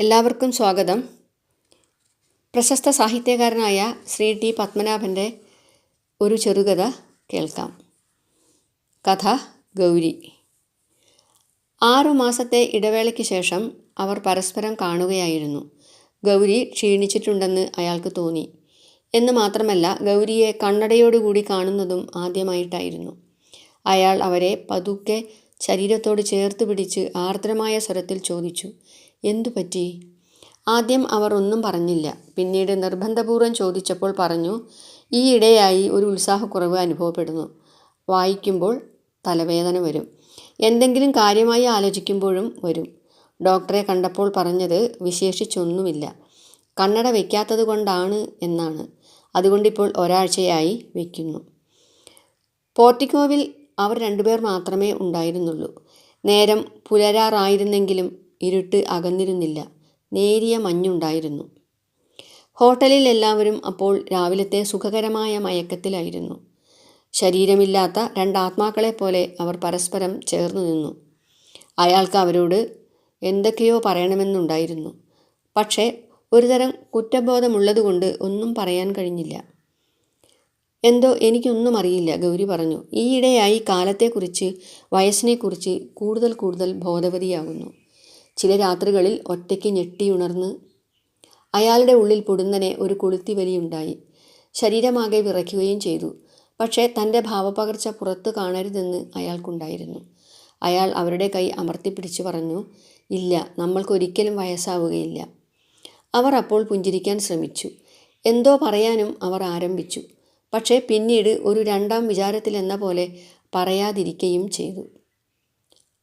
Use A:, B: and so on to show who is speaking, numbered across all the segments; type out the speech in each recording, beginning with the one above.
A: എല്ലാവർക്കും സ്വാഗതം. പ്രശസ്ത സാഹിത്യകാരനായ ശ്രീ ടി പത്മനാഭൻ്റെ ഒരു ചെറുകഥ കേൾക്കാം. കഥ ഗൗരി. 6 മാസത്തെ ഇടവേളയ്ക്ക് ശേഷം അവർ പരസ്പരം കാണുകയായിരുന്നു. ഗൗരി ക്ഷീണിച്ചിട്ടുണ്ടെന്ന് അയാൾക്ക് തോന്നി. എന്ന് മാത്രമല്ല, ഗൗരിയെ കണ്ണടയോടുകൂടി കാണുന്നതും ആദ്യമായിട്ടായിരുന്നു. അയാൾ അവരെ പതുക്കെ ശരീരത്തോട് ചേർത്ത് പിടിച്ച് ആർദ്രമായ സ്വരത്തിൽ ചോദിച്ചു, "എന്തു പറ്റി?" ആദ്യം അവർ ഒന്നും പറഞ്ഞില്ല. പിന്നീട് നിർബന്ധപൂർവ്വം ചോദിച്ചപ്പോൾ പറഞ്ഞു, "ഈയിടെയായി ഒരു ഉത്സാഹക്കുറവ് അനുഭവപ്പെടുന്നു. വായിക്കുമ്പോൾ തലവേദന വരും. എന്തെങ്കിലും കാര്യമായി ആലോചിക്കുമ്പോഴും വരും. ഡോക്ടറെ കണ്ടപ്പോൾ പറഞ്ഞത് വിശേഷിച്ചൊന്നുമില്ല. കണ്ണട വയ്ക്കാത്തത് കൊണ്ടാണ് എന്നാണ്. അതുകൊണ്ടിപ്പോൾ ഒരാഴ്ചയായി വയ്ക്കുന്നു." പോർട്ടിക്കോവിൽ അവർ രണ്ടുപേർ മാത്രമേ ഉണ്ടായിരുന്നുള്ളൂ. നേരം പുലരാറായിരുന്നെങ്കിലും ഇരുട്ട് അകന്നിരുന്നില്ല. നേരിയ മഞ്ഞുണ്ടായിരുന്നു. ഹോട്ടലിൽ എല്ലാവരും അപ്പോൾ രാവിലത്തെ സുഖകരമായ മയക്കത്തിലായിരുന്നു. ശരീരമില്ലാത്ത രണ്ടാത്മാക്കളെപ്പോലെ അവർ പരസ്പരം ചേർന്നു നിന്നു. അയാൾക്ക് അവരോട് എന്തൊക്കെയോ പറയണമെന്നുണ്ടായിരുന്നു. പക്ഷേ ഒരുതരം കുറ്റബോധമുള്ളതുകൊണ്ട് ഒന്നും പറയാൻ കഴിഞ്ഞില്ല. "എന്തോ എനിക്കൊന്നും അറിയില്ല," ഗൗരി പറഞ്ഞു. "ഈയിടെയായി കാലത്തെക്കുറിച്ച്, വയസ്സിനെക്കുറിച്ച് കൂടുതൽ ബോധവതിയാകുന്നു. ചില രാത്രികളിൽ ഒറ്റയ്ക്ക് ഞെട്ടിയുണർന്ന്." അയാളുടെ ഉള്ളിൽ പൊടുന്നനെ ഒരു കൊളുത്തിവലിയുണ്ടായി. ശരീരമാകെ വിറയ്ക്കുകയും ചെയ്തു. പക്ഷേ തൻ്റെ ഭാവപകർച്ച പുറത്തു കാണരുതെന്ന് അയാൾക്കുണ്ടായിരുന്നു. അയാൾ അവരുടെ കൈ അമർത്തിപ്പിടിച്ചു പറഞ്ഞു, "ഇല്ല, നമ്മൾക്കൊരിക്കലും വയസ്സാവുകയില്ല." അവർ അപ്പോൾ പുഞ്ചിരിക്കാൻ ശ്രമിച്ചു. എന്തോ പറയാനും അവർ ആരംഭിച്ചു. പക്ഷേ പിന്നീട് ഒരു രണ്ടാം വിചാരത്തിലെന്ന പോലെ പറയാതിരിക്കുകയും ചെയ്തു.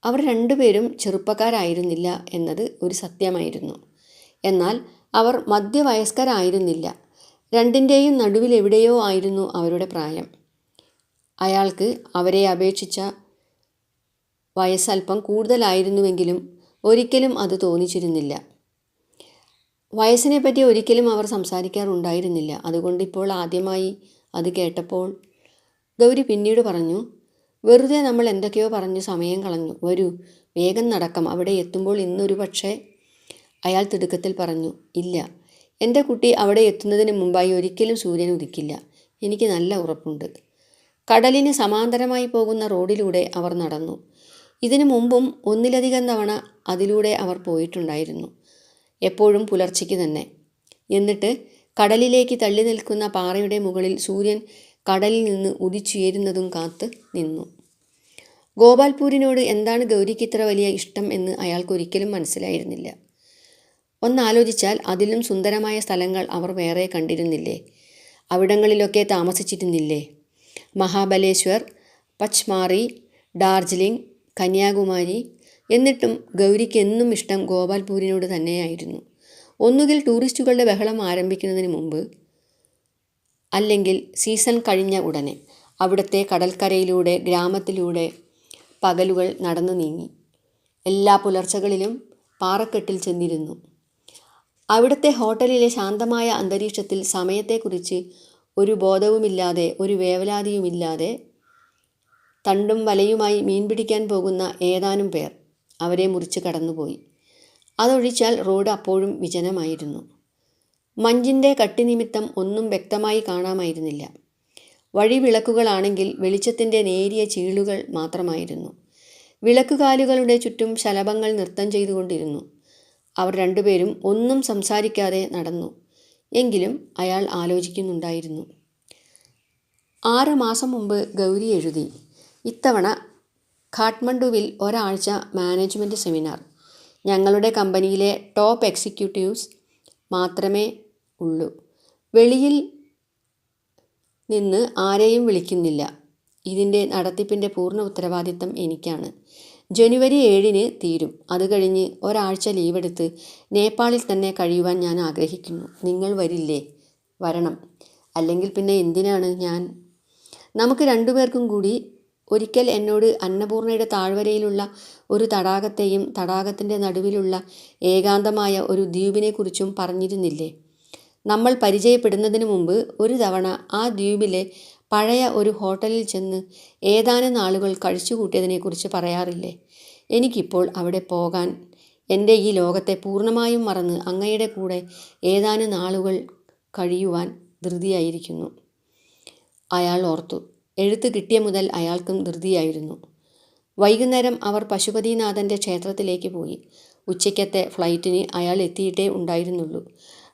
A: അവർ രണ്ടുപേരും ചെറുപ്പക്കാരായിരുന്നില്ല എന്നത് ഒരു സത്യമായിരുന്നു. എന്നാൽ അവർ മധ്യവയസ്കരായിരുന്നില്ല. രണ്ടിൻ്റെയും നടുവിലെവിടെയോ ആയിരുന്നു അവരുടെ പ്രായം. അയാൾക്ക് അവരെ അപേക്ഷിച്ച വയസ്സൽപ്പം കൂടുതലായിരുന്നുവെങ്കിലും ഒരിക്കലും അത് തോന്നിച്ചിരുന്നില്ല. വയസ്സിനെപ്പറ്റി ഒരിക്കലും അവർ സംസാരിക്കാറുണ്ടായിരുന്നില്ല. അതുകൊണ്ടിപ്പോൾ ആദ്യമായി അത് കേട്ടപ്പോൾ ഗൗരി പിന്നീട് പറഞ്ഞു, "വെറുതെ നമ്മൾ എന്തൊക്കെയോ പറഞ്ഞ് സമയം കളഞ്ഞു. വരൂ, വേഗം നടക്കാം. അവിടെ എത്തുമ്പോൾ ഇന്നൊരു പക്ഷേ." അയാൾ തിടുക്കത്തിൽ പറഞ്ഞു, "ഇല്ല, എൻ്റെ കുട്ടി അവിടെ എത്തുന്നതിന് മുമ്പായി ഒരിക്കലും സൂര്യൻ ഉദിക്കില്ല. എനിക്ക് നല്ല ഉറപ്പുണ്ട്." കടലിന് സമാന്തരമായി പോകുന്ന റോഡിലൂടെ അവർ നടന്നു. ഇതിനു മുമ്പും ഒന്നിലധികം തവണ അതിലൂടെ അവർ പോയിട്ടുണ്ടായിരുന്നു. എപ്പോഴും പുലർച്ചയ്ക്ക് തന്നെ. എന്നിട്ട് കടലിലേക്ക് തള്ളി നിൽക്കുന്ന പാറയുടെ മുകളിൽ സൂര്യൻ കടലിൽ നിന്ന് ഉദിച്ചുയരുന്നതും കാത്ത് നിന്നു. ഗോപാൽപൂരിനോട് എന്താണ് ഗൗരിക്ക് ഇത്ര വലിയ ഇഷ്ടം എന്ന് അയാൾക്കൊരിക്കലും മനസ്സിലായിരുന്നില്ല. ഒന്നാലോചിച്ചാൽ അതിലും സുന്ദരമായ സ്ഥലങ്ങൾ അവർ വേറെ കണ്ടിരുന്നില്ലേ? അവിടങ്ങളിലൊക്കെ താമസിച്ചിരുന്നില്ലേ? മഹാബലേശ്വർ, പച്മാറി, ഡാർജിലിംഗ്, കന്യാകുമാരി. എന്നിട്ടും ഗൗരിക്ക് എന്നും ഇഷ്ടം ഗോപാൽപൂരിനോട് തന്നെയായിരുന്നു. ഒന്നുകിൽ ടൂറിസ്റ്റുകളുടെ ബഹളം ആരംഭിക്കുന്നതിന് മുമ്പ്, അല്ലെങ്കിൽ സീസൺ കഴിഞ്ഞ ഉടനെ. അവിടുത്തെ കടൽക്കരയിലൂടെ, ഗ്രാമത്തിലൂടെ പകലുകൾ നടന്നു നീങ്ങി. എല്ലാ പുലർച്ചകളിലും പാറക്കെട്ടിൽ ചെന്നിരുന്നു. അവിടുത്തെ ഹോട്ടലിലെ ശാന്തമായ അന്തരീക്ഷത്തിൽ സമയത്തെക്കുറിച്ച് ഒരു ബോധവുമില്ലാതെ, ഒരു വേവലാതിയുമില്ലാതെ തണ്ടും വലയുമായി മീൻ പിടിക്കാൻ പോകുന്ന ഏതാനും പേർ അവരെ മുറിച്ച് കടന്നുപോയി. അതൊഴിച്ചാൽ റോഡ് അപ്പോഴും വിജനമായിരുന്നു. മഞ്ഞിൻ്റെ കട്ടി നിമിത്തം ഒന്നും വ്യക്തമായി കാണാമായിരുന്നില്ല. വഴിവിളക്കുകളാണെങ്കിൽ വെളിച്ചത്തിൻ്റെ നേരിയ ചീളുകൾ മാത്രമായിരുന്നു. വിളക്കുകാലുകളുടെ ചുറ്റും ശലഭങ്ങൾ നൃത്തം ചെയ്തുകൊണ്ടിരുന്നു. അവർ രണ്ടുപേരും ഒന്നും സംസാരിക്കാതെ നടന്നു. എങ്കിലും അയാൾ ആലോചിക്കുന്നുണ്ടായിരുന്നു. 6 മാസം മുമ്പ് ഗൗരി എഴുതി, "ഇത്തവണ കാഠ്മണ്ഡുവിൽ ഒരാഴ്ച മാനേജ്മെൻറ്റ് സെമിനാർ. ഞങ്ങളുടെ കമ്പനിയിലെ ടോപ്പ് എക്സിക്യൂട്ടീവ്സ് മാത്രമേ ഉള്ളൂ. വെളിയിൽ നിന്ന് ആരെയും വിളിക്കുന്നില്ല. ഇതിൻ്റെ നടത്തിപ്പിൻ്റെ പൂർണ്ണ ഉത്തരവാദിത്തം എനിക്കാണ്. ജനുവരി 7-ന് തീരും. അത് കഴിഞ്ഞ് ഒരാഴ്ച ലീവെടുത്ത് നേപ്പാളിൽ തന്നെ കഴിയുവാൻ ഞാൻ ആഗ്രഹിക്കുന്നു. നിങ്ങൾ വരില്ലേ?" "വരണം. അല്ലെങ്കിൽ പിന്നെ എന്തിനാണ് ഞാൻ?" "നമുക്ക് രണ്ടുപേർക്കും കൂടി ഒരിക്കൽ എന്നോട് അന്നപൂർണയുടെ താഴ്വരയിലുള്ള ഒരു തടാകത്തെയും തടാകത്തിൻ്റെ നടുവിലുള്ള ഏകാന്തമായ ഒരു ദ്വീപിനെക്കുറിച്ചും പറഞ്ഞിരുന്നില്ലേ? നമ്മൾ പരിചയപ്പെടുന്നതിന് മുമ്പ് ഒരു തവണ ആ ദ്വീപിലെ പഴയ ഒരു ഹോട്ടലിൽ ചെന്ന് ഏതാനും നാളുകൾ കഴിച്ചുകൂട്ടിയതിനെക്കുറിച്ച് പറയാറില്ലേ? എനിക്കിപ്പോൾ അവിടെ പോകാൻ എൻ്റെ ഈ ലോകത്തെ പൂർണ്ണമായും മറന്ന് അങ്ങയുടെ കൂടെ ഏതാനും നാളുകൾ കഴിയുവാൻ ധൃതിയായിരിക്കുന്നു. അയാൾ ഓർത്തു. എഴുത്ത് കിട്ടിയ മുതൽ അയാൾക്കും ധൃതിയായിരുന്നു. വൈകുന്നേരം അവർ പശുപതിനാഥൻ്റെ ക്ഷേത്രത്തിലേക്ക് പോയി. ഉച്ചയ്ക്കത്തെ ഫ്ലൈറ്റിന് അയാൾ എത്തിയിട്ടേ ഉണ്ടായിരുന്നുള്ളൂ.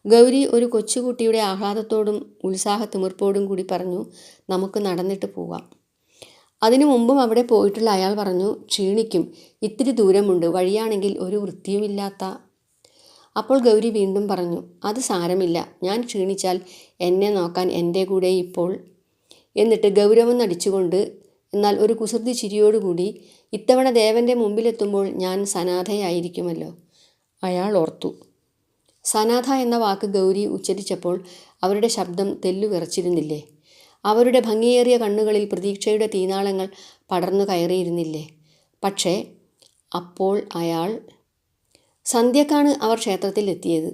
A: ഗൗരി ഒരു കൊച്ചുകുട്ടിയുടെ ആഹ്ലാദത്തോടും ഉത്സാഹത്തിമിർപ്പോടും കൂടി പറഞ്ഞു, നമുക്ക് നടന്നിട്ട് പോവാം. അതിനു മുമ്പും അവിടെ പോയിട്ടുള്ള അയാൾ പറഞ്ഞു, ക്ഷീണിക്കും, ഇത്തിരി ദൂരമുണ്ട്, വഴിയാണെങ്കിൽ ഒരു വൃത്തിയുമില്ലാത്ത. അപ്പോൾ ഗൗരി വീണ്ടും പറഞ്ഞു, അത് സാരമില്ല, ഞാൻ ക്ഷീണിച്ചാൽ എന്നെ നോക്കാൻ എൻ്റെ കൂടെ ഇപ്പോൾ. എന്നിട്ട് ഗൗരവം നടിച്ചുകൊണ്ട്, എന്നാൽ ഒരു കുസൃതി ചിരിയോടുകൂടി, ഇത്തവണ ദേവൻ്റെ മുമ്പിലെത്തുമ്പോൾ ഞാൻ സനാഥയായിരിക്കുമല്ലോ. അയാൾ ഓർത്തു. സനാഥ എന്ന വാക്ക് ഗൗരി ഉച്ചരിച്ചപ്പോൾ അവരുടെ ശബ്ദം തെല്ലുവിറച്ചിരുന്നില്ലേ? അവരുടെ ഭംഗിയേറിയ കണ്ണുകളിൽ പ്രതീക്ഷയുടെ തീനാളങ്ങൾ പടർന്നു കയറിയിരുന്നില്ലേ? പക്ഷേ അപ്പോൾ അയാൾ സന്ധ്യക്കാണ് അവർ ക്ഷേത്രത്തിലെത്തിയത്.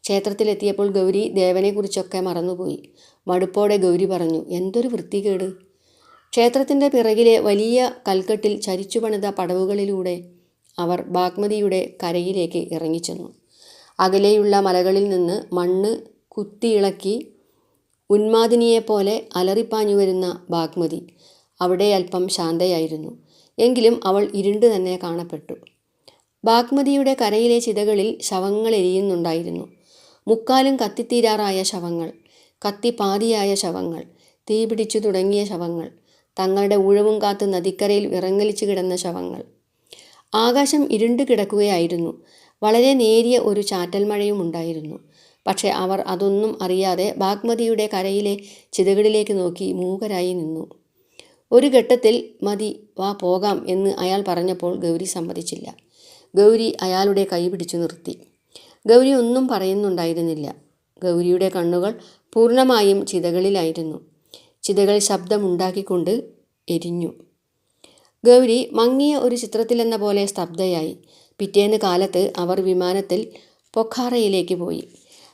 A: ക്ഷേത്രത്തിലെത്തിയപ്പോൾ ഗൗരി ദേവനെക്കുറിച്ചൊക്കെ മറന്നുപോയി. മടുപ്പോടെ ഗൗരി പറഞ്ഞു, എന്തൊരു വൃത്തികേട്. ക്ഷേത്രത്തിൻ്റെ പിറകിലെ വലിയ കൽക്കെട്ടിൽ ചരിച്ചു പണിത പടവുകളിലൂടെ അവർ ബാഗ്മതിയുടെ കരയിലേക്ക് ഇറങ്ങിച്ചെന്നു. അകലെയുള്ള മലകളിൽ നിന്ന് മണ്ണ് കുത്തിയിളക്കി ഉന്മാദിനിയെപ്പോലെ അലറിപ്പാഞ്ഞു വരുന്ന ബാഗ്മതി അവിടെ അല്പം ശാന്തയായിരുന്നു. എങ്കിലും അവൾ ഇരുണ്ട് തന്നെ കാണപ്പെട്ടു. ബാഗ്മതിയുടെ കരയിലെ ചിതകളിൽ ശവങ്ങൾ എരിയുന്നുണ്ടായിരുന്നു. മുക്കാലും കത്തിത്തീരാറായ ശവങ്ങൾ, കത്തിപ്പാതിയായ ശവങ്ങൾ, തീപിടിച്ചു തുടങ്ങിയ ശവങ്ങൾ, തങ്ങളുടെ ഊഴവും കാത്ത് നദിക്കരയിൽ വിറങ്ങലിച്ചു കിടന്ന ശവങ്ങൾ. ആകാശം ഇരുണ്ട് കിടക്കുകയായിരുന്നു. വളരെ നേരിയ ഒരു ചാറ്റൽ മഴയും ഉണ്ടായിരുന്നു. പക്ഷെ അവർ അതൊന്നും അറിയാതെ ബാഗ്മതിയുടെ കരയിലെ ചിതകളിലേക്ക് നോക്കി മൂകരായി നിന്നു. ഒരു ഘട്ടത്തിൽ മതി, വാ പോകാം എന്ന് അയാൾ പറഞ്ഞപ്പോൾ ഗൗരി സമ്മതിച്ചില്ല. ഗൗരി അയാളുടെ കൈ പിടിച്ചു നിർത്തി. ഗൗരി ഒന്നും പറയുന്നുണ്ടായിരുന്നില്ല. ഗൗരിയുടെ കണ്ണുകൾ പൂർണ്ണമായും ചിതകളിലായിരുന്നു. ചിതകൾ ശബ്ദമുണ്ടാക്കിക്കൊണ്ട് എരിഞ്ഞു. ഗൗരി മങ്ങിയ ഒരു ചിത്രത്തിലെന്ന പോലെ സ്തബ്ധയായി. പിറ്റേന്ന് കാലത്ത് അവർ വിമാനത്തിൽ പൊഖാറയിലേക്ക് പോയി.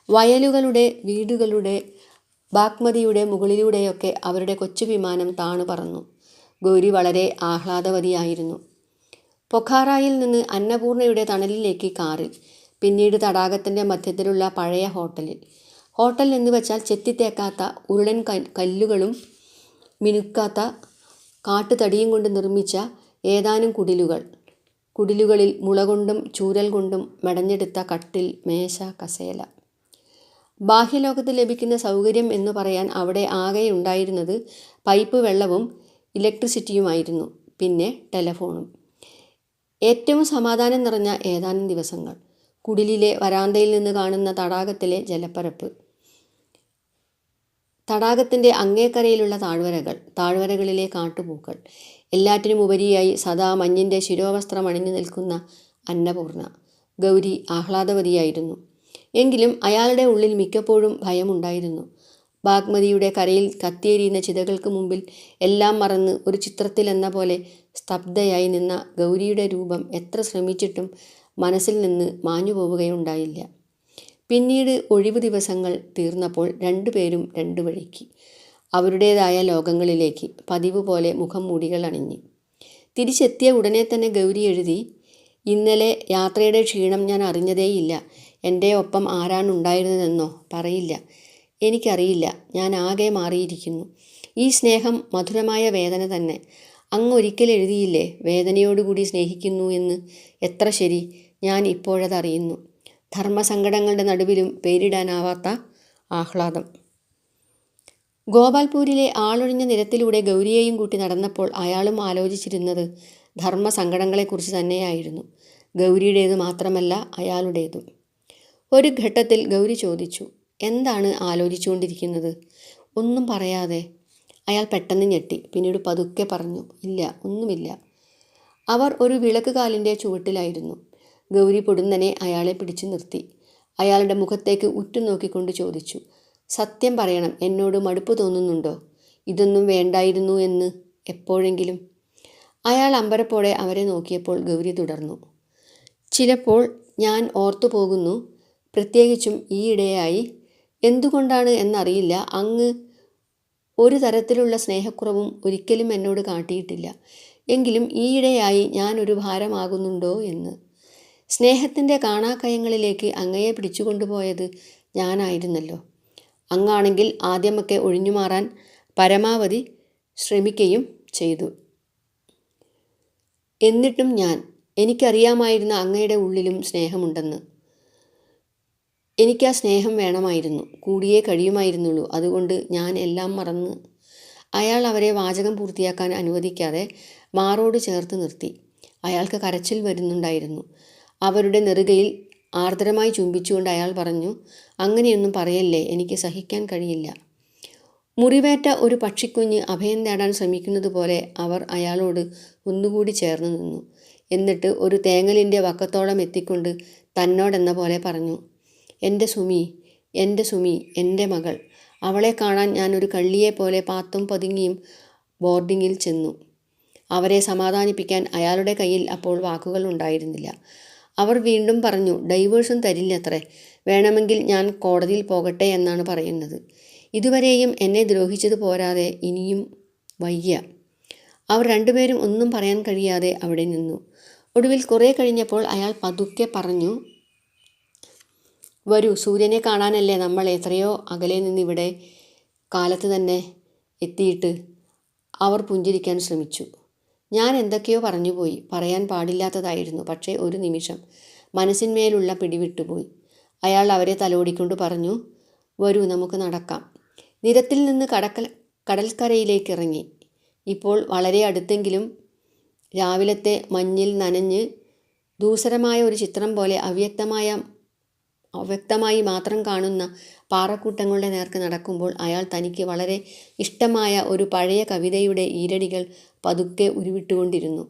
A: വയലുകളുടെ, വീടുകളുടെ, ബാഗ്മതിയുടെ മുകളിലൂടെയൊക്കെ അവരുടെ കൊച്ചു വിമാനം താണു പറന്നു. ഗൗരി വളരെ ആഹ്ലാദവതിയായിരുന്നു. പൊഖാറയിൽ നിന്ന് അന്നപൂർണയുടെ തണലിലേക്ക് കാറിൽ, പിന്നീട് തടാകത്തിൻ്റെ മധ്യത്തിലുള്ള പഴയ ഹോട്ടലിൽ. ഹോട്ടൽ എന്ന് വെച്ചാൽ ചെത്തിത്തേക്കാത്ത ഉരുളൻ കല്ലുകളും മിനുക്കാത്ത കാട്ടുതടിയും കൊണ്ട് നിർമ്മിച്ച ഏതാനും കുടിലുകളിൽ മുള കൊണ്ടും ചൂരൽ കൊണ്ടും മെടഞ്ഞെടുത്ത കട്ടിൽ, മേശ, കസേല. ബാഹ്യലോകത്ത് ലഭിക്കുന്ന സൗകര്യം എന്ന് പറയാൻ അവിടെ ആകെ ഉണ്ടായിരുന്നത് പൈപ്പ് വെള്ളവും ഇലക്ട്രിസിറ്റിയുമായിരുന്നു. പിന്നെ ടെലഫോണും. ഏറ്റവും സമാധാനം നിറഞ്ഞ ഏതാനും ദിവസങ്ങൾ. കുടിലിലെ വരാന്തയിൽ നിന്ന് കാണുന്ന തടാകത്തിലെ ജലപ്പരപ്പ്, തടാകത്തിൻ്റെ അങ്ങേക്കരയിലുള്ള താഴ്വരകളിലെ കാട്ടുപൂക്കൾ, എല്ലാറ്റിനും ഉപരിയായി സദാ മഞ്ഞിൻ്റെ ശിരോവസ്ത്രം അണിഞ്ഞു നിൽക്കുന്ന അന്നപൂർണ. ഗൗരി ആഹ്ലാദവതിയായിരുന്നു. എങ്കിലും അയാളുടെ ഉള്ളിൽ മിക്കപ്പോഴും ഭയമുണ്ടായിരുന്നു. ബാഗ്മതിയുടെ കരയിൽ കത്തിയെരിയുന്ന ചിതകൾക്ക് മുമ്പിൽ എല്ലാം മറന്ന് ഒരു ചിത്രത്തിലെന്ന പോലെ സ്തബ്ധയായി നിന്ന ഗൗരിയുടെ രൂപം എത്ര ശ്രമിച്ചിട്ടും മനസ്സിൽ നിന്ന് മാഞ്ഞു പോവുകയുണ്ടായില്ല. പിന്നീട് ഒഴിവു ദിവസങ്ങൾ തീർന്നപ്പോൾ രണ്ടുപേരും രണ്ടു വഴിക്ക്, അവരുടേതായ ലോകങ്ങളിലേക്ക്, പതിവ് പോലെ മുഖം മൂടികൾ അണിഞ്ഞ്. തിരിച്ചെത്തിയ ഉടനെ തന്നെ ഗൗരി എഴുതി, ഇന്നലെ യാത്രയുടെ ക്ഷീണം ഞാൻ അറിഞ്ഞതേയില്ല. എൻ്റെ ഒപ്പം ആരാണുണ്ടായിരുന്നതെന്നോ പറയില്ല. എനിക്കറിയില്ല. ഞാൻ ആകെ മാറിയിരിക്കുന്നു. ഈ സ്നേഹം മധുരമായ വേദന തന്നെ. അങ്ങ് ഒരിക്കൽ എഴുതിയില്ലേ, വേദനയോടുകൂടി സ്നേഹിക്കുന്നു എന്ന്. എത്ര ശരി, ഞാൻ ഇപ്പോഴതറിയുന്നു. ധർമ്മസങ്കടങ്ങളുടെ നടുവിലും പേരിടാനാവാത്ത ആഹ്ലാദം. ഗോപാൽപൂരിലെ ആളൊഴിഞ്ഞ നിരത്തിലൂടെ ഗൗരിയെയും കൂട്ടി നടന്നപ്പോൾ അയാളും ആലോചിച്ചിരുന്നത് ധർമ്മസങ്കടങ്ങളെക്കുറിച്ച് തന്നെയായിരുന്നു. ഗൗരിയുടേത് മാത്രമല്ല, അയാളുടേതും. ഒരു ഘട്ടത്തിൽ ഗൗരി ചോദിച്ചു, എന്താണ് ആലോചിച്ചുകൊണ്ടിരിക്കുന്നത്? ഒന്നും പറയാതെ. അയാൾ പെട്ടെന്ന് ഞെട്ടി. പിന്നീട് പതുക്കെ പറഞ്ഞു, ഇല്ല, ഒന്നുമില്ല. അവർ ഒരു വിളക്ക് കാലിൻ്റെ ചുവട്ടിലായിരുന്നു. ഗൗരി പൊടുന്നനെ അയാളെ പിടിച്ചു നിർത്തി. അയാളുടെ മുഖത്തേക്ക് ഉറ്റുനോക്കിക്കൊണ്ട് ചോദിച്ചു, സത്യം പറയണം, എന്നോട് മടുപ്പ് തോന്നുന്നുണ്ടോ? ഇതൊന്നും വേണ്ടായിരുന്നു എന്ന് എപ്പോഴെങ്കിലും? അയാൾ അമ്പരപ്പോടെ അവരെ നോക്കിയപ്പോൾ ഗൗരി തുടർന്നു, ചിലപ്പോൾ ഞാൻ ഓർത്തു പോകുന്നു, പ്രത്യേകിച്ചും ഈയിടെയായി. എന്തുകൊണ്ടാണ് എന്നറിയില്ല, അങ്ങ് ഒരു തരത്തിലുള്ള സ്നേഹക്കുറവും ഒരിക്കലും എന്നോട് കാട്ടിയിട്ടില്ല. എങ്കിലും ഈയിടെയായി ഞാനൊരു ഭാരമാകുന്നുണ്ടോ എന്ന്. സ്നേഹത്തിൻ്റെ കാണാക്കയങ്ങളിലേക്ക് അങ്ങയെ പിടിച്ചുകൊണ്ടുപോയത് ഞാനായിരുന്നല്ലോ. അങ്ങാണെങ്കിൽ ആദ്യമൊക്കെ ഒഴിഞ്ഞുമാറാൻ പരമാവധി ശ്രമിക്കുകയും ചെയ്തു. എന്നിട്ടും എനിക്കറിയാമായിരുന്നു അങ്ങയുടെ ഉള്ളിലും സ്നേഹമുണ്ടെന്ന്. എനിക്കാ സ്നേഹം വേണമായിരുന്നു, കൂടിയേ കഴിയുമായിരുന്നുള്ളൂ. അതുകൊണ്ട് ഞാൻ എല്ലാം മറന്ന്. അയാൾ അവരെ വാചകം പൂർത്തിയാക്കാൻ അനുവദിക്കാതെ മാറോട് ചേർത്ത് നിർത്തി. അയാൾക്ക് കരച്ചിൽ വരുന്നുണ്ടായിരുന്നു. അവരുടെ നെറുകയിൽ ആർദ്രമായി ചുംബിച്ചുകൊണ്ട് അയാൾ പറഞ്ഞു, അങ്ങനെയൊന്നും പറയല്ലേ, എനിക്ക് സഹിക്കാൻ കഴിയില്ല. മുറിവേറ്റ ഒരു പക്ഷിക്കുഞ്ഞ് അഭയം തേടാൻ ശ്രമിക്കുന്നത് പോലെ അവർ അയാളോട് ഒന്നുകൂടി ചേർന്ന് നിന്നു. എന്നിട്ട് ഒരു തേങ്ങലിൻ്റെ വക്കത്തോളം എത്തിക്കൊണ്ട് തന്നോടെന്ന പോലെ പറഞ്ഞു, എൻ്റെ സുമി, എൻ്റെ സുമി, എൻ്റെ മകൾ. അവളെ കാണാൻ ഞാൻ ഒരു കള്ളിയെപ്പോലെ പാത്തും പതുങ്ങിയും ബോർഡിങ്ങിൽ ചെന്നു. അവരെ സമാധാനിപ്പിക്കാൻ അയാളുടെ കയ്യിൽ അപ്പോൾ വാക്കുകൾ ഉണ്ടായിരുന്നില്ല. അവർ വീണ്ടും പറഞ്ഞു, ഡൈവേഴ്സും തരില്ലത്രേ, വേണമെങ്കിൽ ഞാൻ കോടതിയിൽ പോകട്ടെ എന്നാണ് പറയുന്നത്. ഇതുവരെയും എന്നെ ദ്രോഹിച്ചത് പോരാതെ ഇനിയും വയ്യ. അവർ രണ്ടുപേരും ഒന്നും പറയാൻ കഴിയാതെ അവിടെ നിന്നു. ഒടുവിൽ കുറേ കഴിഞ്ഞപ്പോൾ അയാൾ പതുക്കെ പറഞ്ഞു, വരൂ, സൂര്യനെ കാണാനല്ലേ നമ്മൾ എത്രയോ അകലെ നിന്നിവിടെ കാലത്ത് തന്നെ എത്തിയിട്ട്. അവർ പുഞ്ചിരിക്കാൻ ശ്രമിച്ചു. ഞാൻ എന്തൊക്കെയോ പറഞ്ഞുപോയി, പറയാൻ പാടില്ലാത്തതായിരുന്നു. പക്ഷേ ഒരു നിമിഷം മനസ്സിന്മേലുള്ള പിടിവിട്ടുപോയി. അയാൾ അവരെ തലോടിക്കൊണ്ട് പറഞ്ഞു, വരൂ, നമുക്ക് നടക്കാം. നിരത്തിൽ നിന്ന് കടൽക്കരയിലേക്ക് ഇറങ്ങി. ഇപ്പോൾ വളരെ അടുത്തെങ്കിലും രാവിലത്തെ മഞ്ഞിൽ നനഞ്ഞ് ദൂസരമായ ഒരു ചിത്രം പോലെ അവ്യക്തമായി മാത്രം കാണുന്ന പാറക്കൂട്ടങ്ങളുടെ നേർക്ക് നടക്കുമ്പോൾ അയാൾ തനിക്ക് വളരെ ഇഷ്ടമായ ഒരു പഴയ കവിതയുടെ ഈരടികൾ പതുക്കെ ഉരുവിട്ടുകൊണ്ടിരുന്നു.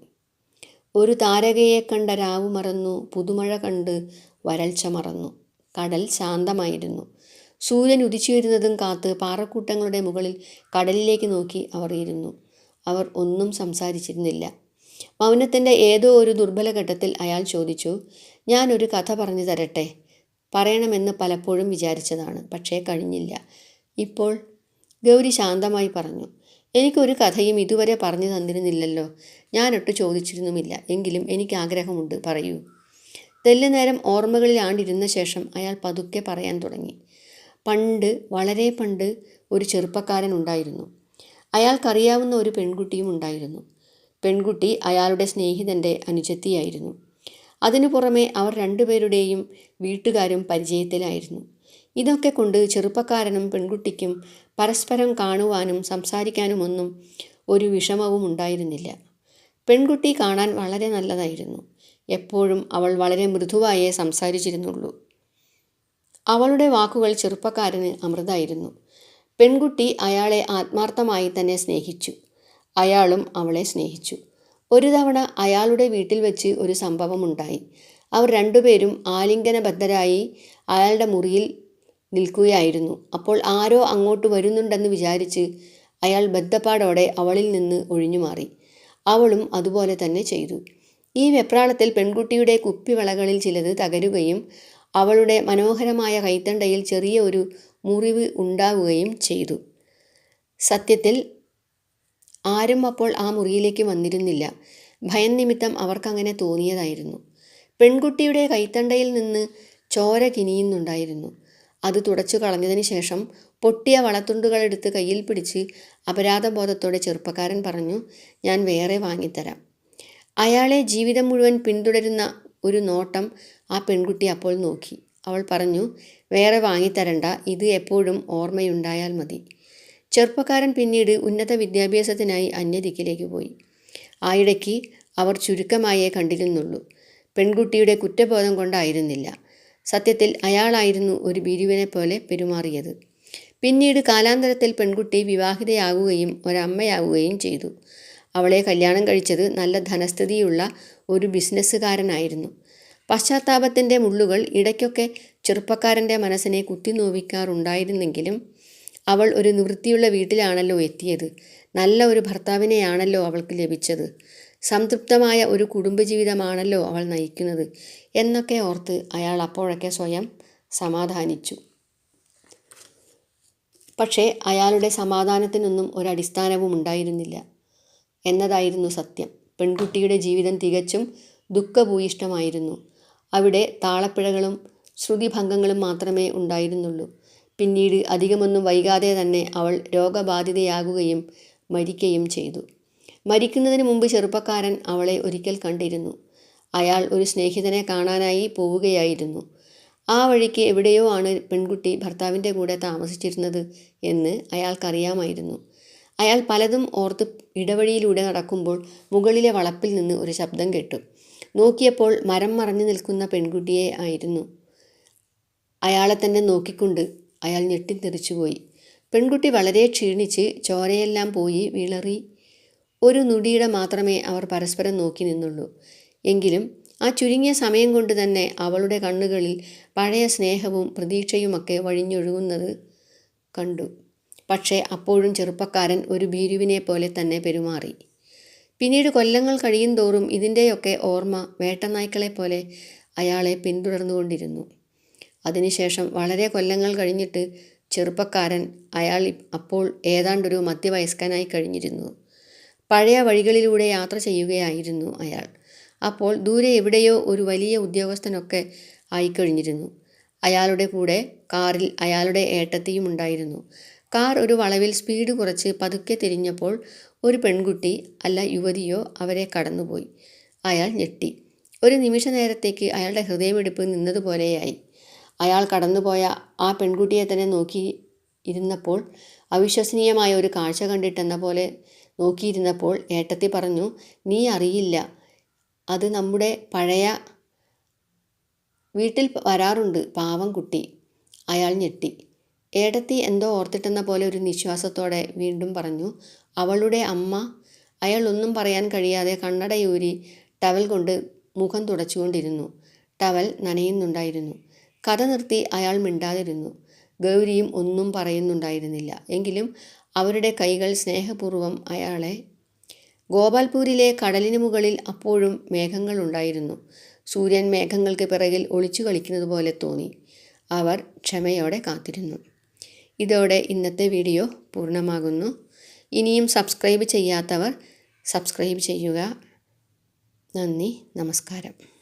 A: ഒരു താരകയെ കണ്ട രാവു മറന്നു, പുതുമഴ കണ്ട് വരൾച്ച മറന്നു. കടൽ ശാന്തമായിരുന്നു. സൂര്യൻ ഉദിച്ചുവരുന്നതും കാത്ത് പാറക്കൂട്ടങ്ങളുടെ മുകളിൽ കടലിലേക്ക് നോക്കി അവർ ഇരുന്നു. അവർ ഒന്നും സംസാരിച്ചിരുന്നില്ല. മൗനത്തിൻ്റെ ഏതോ ഒരു ദുർബല ഘട്ടത്തിൽ അയാൾ ചോദിച്ചു, ഞാനൊരു കഥ പറഞ്ഞു തരട്ടെ? പറയണമെന്ന് പലപ്പോഴും വിചാരിച്ചതാണ്, പക്ഷേ കഴിഞ്ഞില്ല. ഇപ്പോൾ ഗൗരി ശാന്തമായി പറഞ്ഞു, എനിക്കൊരു കഥയും ഇതുവരെ പറഞ്ഞു തന്നിരുന്നില്ലല്ലോ. ഞാനൊട്ട് ചോദിച്ചിരുന്നുമില്ല. എങ്കിലും എനിക്ക് ആഗ്രഹമുണ്ട്, പറയൂ. തെല്ലുനേരം ഓർമ്മകളിൽ ആണ്ടിരുന്ന ശേഷം അയാൾ പതുക്കെ പറയാൻ തുടങ്ങി. പണ്ട്, വളരെ പണ്ട്, ഒരു ചെറുപ്പക്കാരൻ ഉണ്ടായിരുന്നു. അയാൾക്കറിയാവുന്ന ഒരു പെൺകുട്ടിയും ഉണ്ടായിരുന്നു. പെൺകുട്ടി അയാളുടെ സ്നേഹിതൻ്റെ അനുജത്തിയായിരുന്നു. അതിനു പുറമെ അവർ രണ്ടുപേരുടെയും വീട്ടുകാരും പരിചയത്തിലായിരുന്നു. ഇതൊക്കെ കൊണ്ട് ചെറുപ്പക്കാരനും പെൺകുട്ടിക്കും പരസ്പരം കാണുവാനും സംസാരിക്കാനുമൊന്നും ഒരു വിഷമവും ഉണ്ടായിരുന്നില്ല. പെൺകുട്ടി കാണാൻ വളരെ നല്ലതായിരുന്നു. എപ്പോഴും അവൾ വളരെ മൃദുവായേ സംസാരിച്ചിരുന്നുള്ളൂ. അവളുടെ വാക്കുകൾ ചെറുപ്പക്കാരന് അമൃതായിരുന്നു. പെൺകുട്ടി അയാളെ ആത്മാർത്ഥമായി തന്നെ സ്നേഹിച്ചു. അയാളും അവളെ സ്നേഹിച്ചു. ഒരു തവണ അയാളുടെ വീട്ടിൽ വെച്ച് ഒരു സംഭവമുണ്ടായി. അവർ രണ്ടുപേരും ആലിംഗനബദ്ധരായി അയാളുടെ മുറിയിൽ നിൽക്കുകയായിരുന്നു. അപ്പോൾ ആരോ അങ്ങോട്ട് വരുന്നുണ്ടെന്ന് വിചാരിച്ച് അയാൾ ബദ്ധപ്പാടോടെ അവളിൽ നിന്ന് ഒഴിഞ്ഞുമാറി. അവളും അതുപോലെ തന്നെ ചെയ്തു. ഈ വെപ്രാളത്തിൽ പെൺകുട്ടിയുടെ കുപ്പിവളകളിൽ ചിലത് തകരുകയും അവളുടെ മനോഹരമായ കൈത്തണ്ടയിൽ ചെറിയ ഒരു മുറിവ് ഉണ്ടാവുകയും ചെയ്തു. സത്യത്തിൽ ആരും അപ്പോൾ ആ മുറിയിലേക്ക് വന്നിരുന്നില്ല. ഭയം നിമിത്തം അവർക്കങ്ങനെ തോന്നിയതായിരുന്നു. പെൺകുട്ടിയുടെ കൈത്തണ്ടയിൽ നിന്ന് ചോര കിനിയുന്നുണ്ടായിരുന്നു. അത് തുടച്ചു കളഞ്ഞതിന് ശേഷം പൊട്ടിയ വളത്തുണ്ടുകളെടുത്ത് കയ്യിൽ പിടിച്ച് അപരാധബോധത്തോടെ ചെറുപ്പക്കാരൻ പറഞ്ഞു, ഞാൻ വേറെ വാങ്ങിത്തരാം. അയാളെ ജീവിതം മുഴുവൻ പിന്തുടരുന്ന ഒരു നോട്ടം ആ പെൺകുട്ടി അപ്പോൾ നോക്കി. അവൾ പറഞ്ഞു, വേറെ വാങ്ങിത്തരണ്ട, ഇത് എപ്പോഴും ഓർമ്മയുണ്ടായാൽ മതി. ചെറുപ്പക്കാരൻ പിന്നീട് ഉന്നത വിദ്യാഭ്യാസത്തിനായി അന്യദിക്കിലേക്ക് പോയി. ആയിടയ്ക്ക് അവർ ചുരുക്കമായേ കണ്ടിരുന്നുള്ളൂ. പെൺകുട്ടിയുടെ കുറ്റബോധം കൊണ്ടായിരുന്നില്ല. സത്യത്തിൽ അയാളായിരുന്നു ഒരു ഭീരുവിനെ പോലെ പെരുമാറിയത്. പിന്നീട് കാലാന്തരത്തിൽ പെൺകുട്ടി വിവാഹിതയാകുകയും ഒരമ്മയാവുകയും ചെയ്തു. അവളെ കല്യാണം കഴിച്ചത് നല്ല ധനസ്ഥിതിയുള്ള ഒരു ബിസിനസ്സുകാരനായിരുന്നു. പശ്ചാത്താപത്തിൻ്റെ മുള്ളുകൾ ഇടയ്ക്കൊക്കെ ചെറുപ്പക്കാരൻ്റെ മനസ്സിനെ കുത്തിനോവിക്കാറുണ്ടായിരുന്നെങ്കിലും അവൾ ഒരു നിവൃത്തിയുള്ള വീട്ടിലാണല്ലോ എത്തിയത്. നല്ല ഒരു ഭർത്താവിനെയാണല്ലോ അവൾക്ക് ലഭിച്ചത്. സംതൃപ്തമായ ഒരു കുടുംബജീവിതമാണല്ലോ അവൾ നയിക്കുന്നത് എന്നൊക്കെ ഓർത്ത് അയാൾ അപ്പോഴൊക്കെ സ്വയം സമാധാനിച്ചു. പക്ഷേ അയാളുടെ സമാധാനത്തിനൊന്നും ഒരടിസ്ഥാനവും ഉണ്ടായിരുന്നില്ല എന്നതായിരുന്നു സത്യം. പെൺകുട്ടിയുടെ ജീവിതം തികച്ചും ദുഃഖഭൂയിഷ്ടമായിരുന്നു. അവിടെ താളപ്പിഴകളും ശ്രുതിഭംഗങ്ങളും മാത്രമേ ഉണ്ടായിരുന്നുള്ളൂ. പിന്നീട് അധികമൊന്നും വൈകാതെ തന്നെ അവൾ രോഗബാധിതയാകുകയും മരിക്കുകയും ചെയ്തു. മരിക്കുന്നതിന് മുമ്പ് ചെറുപ്പക്കാരൻ അവളെ ഒരിക്കൽ കണ്ടിരുന്നു. അയാൾ ഒരു സ്നേഹിതനെ കാണാനായി പോവുകയായിരുന്നു. ആ വഴിക്ക് എവിടെയോ ആണ് പെൺകുട്ടി ഭർത്താവിൻ്റെ കൂടെ താമസിച്ചിരുന്നത് എന്ന് അയാൾക്കറിയാമായിരുന്നു. അയാൾ പലതും ഓർത്ത് ഇടവഴിയിലൂടെ നടക്കുമ്പോൾ മുകളിലെ വളപ്പിൽ നിന്ന് ഒരു ശബ്ദം കേട്ടു. നോക്കിയപ്പോൾ മരം മറഞ്ഞു നിൽക്കുന്ന പെൺകുട്ടിയെ ആയിരുന്നു. അയാളെ തന്നെ നോക്കിക്കൊണ്ട് അയാൾ ഞെട്ടിത്തെറിച്ചുപോയി. പെൺകുട്ടി വളരെ ക്ഷീണിച്ച് ചോരയെല്ലാം പോയി വിളറി. ഒരു നുടിയുടെ മാത്രമേ അവർ പരസ്പരം നോക്കി നിന്നുള്ളൂ. എങ്കിലും ആ ചുരുങ്ങിയ സമയം കൊണ്ട് തന്നെ അവളുടെ കണ്ണുകളിൽ പഴയ സ്നേഹവും പ്രതീക്ഷയുമൊക്കെ വഴിഞ്ഞൊഴുകുന്നത് കണ്ടു. പക്ഷേ അപ്പോഴും ചെറുപ്പക്കാരൻ ഒരു ഭീരുവിനെ പോലെ തന്നെ പെരുമാറി. പിന്നീട് കൊല്ലങ്ങൾ കഴിയും തോറും ഇതിൻ്റെയൊക്കെ ഓർമ്മ വേട്ടനായ്ക്കളെ പോലെ അയാളെ പിന്തുടർന്നുകൊണ്ടിരുന്നു. അതിനുശേഷം വളരെ കൊല്ലങ്ങൾ കഴിഞ്ഞിട്ട് ചെറുപ്പക്കാരൻ അയാൾ അപ്പോൾ ഏതാണ്ടൊരു മധ്യവയസ്കനായി കഴിഞ്ഞിരുന്നു. പഴയ വഴികളിലൂടെ യാത്ര ചെയ്യുകയായിരുന്നു അയാൾ. അപ്പോൾ ദൂരെ എവിടെയോ ഒരു വലിയ ഉദ്യോഗസ്ഥനൊക്കെ ആയിക്കഴിഞ്ഞിരുന്നു. അയാളുടെ കൂടെ കാറിൽ അയാളുടെ ഏട്ടത്തിയും ഉണ്ടായിരുന്നു. കാർ ഒരു വളവിൽ സ്പീഡ് കുറച്ച് പതുക്കെ തിരിഞ്ഞപ്പോൾ ഒരു പെൺകുട്ടി, അല്ല യുവതിയോ, അവരെ കടന്നുപോയി. അയാൾ ഞെട്ടി. ഒരു നിമിഷ നേരത്തേക്ക് അയാളുടെ ഹൃദയമിടിപ്പ് നിന്നതുപോലെയായി. അയാൾ കടന്നുപോയ ആ പെൺകുട്ടിയെ തന്നെ നോക്കി ഇരുന്നപ്പോൾ, അവിശ്വസനീയമായ ഒരു കാഴ്ച കണ്ടിട്ടെന്ന പോലെ നോക്കിയിരുന്നപ്പോൾ ഏട്ടത്തി പറഞ്ഞു, "നീ അറിയില്ല, അത് നമ്മുടെ പഴയ വീട്ടിൽ വരാറുണ്ട്, പാവം കുട്ടി." അയാൾ ഞെട്ടി. ഏട്ടത്തി എന്തോ ഓർത്തിട്ടെന്ന പോലെ ഒരു നിശ്വാസത്തോടെ വീണ്ടും പറഞ്ഞു, "അവളുടെ അമ്മ." അയാൾ ഒന്നും പറയാൻ കഴിയാതെ കണ്ണടയൂരി ടവൽ കൊണ്ട് മുഖം തുടച്ചുകൊണ്ടിരുന്നു. ടവൽ നനയുന്നുണ്ടായിരുന്നു. കഥ നിർത്തി അയാൾ മിണ്ടാതിരുന്നു. ഗൗരിയും ഒന്നും പറയുന്നുണ്ടായിരുന്നില്ല. എങ്കിലും അവരുടെ കൈകൾ സ്നേഹപൂർവ്വം അയാളെ. ഗോപാൽപൂരിലെ കടലിന് മുകളിൽ അപ്പോഴും മേഘങ്ങളുണ്ടായിരുന്നു. സൂര്യൻ മേഘങ്ങൾക്ക് പിറകിൽ ഒളിച്ചു കളിക്കുന്നത് പോലെ തോന്നി. അവർ ക്ഷമയോടെ കാത്തിരുന്നു. ഇതോടെ ഇന്നത്തെ വീഡിയോ പൂർണ്ണമാകുന്നു. ഇനിയും സബ്സ്ക്രൈബ് ചെയ്യാത്തവർ സബ്സ്ക്രൈബ് ചെയ്യുക. നന്ദി, നമസ്കാരം.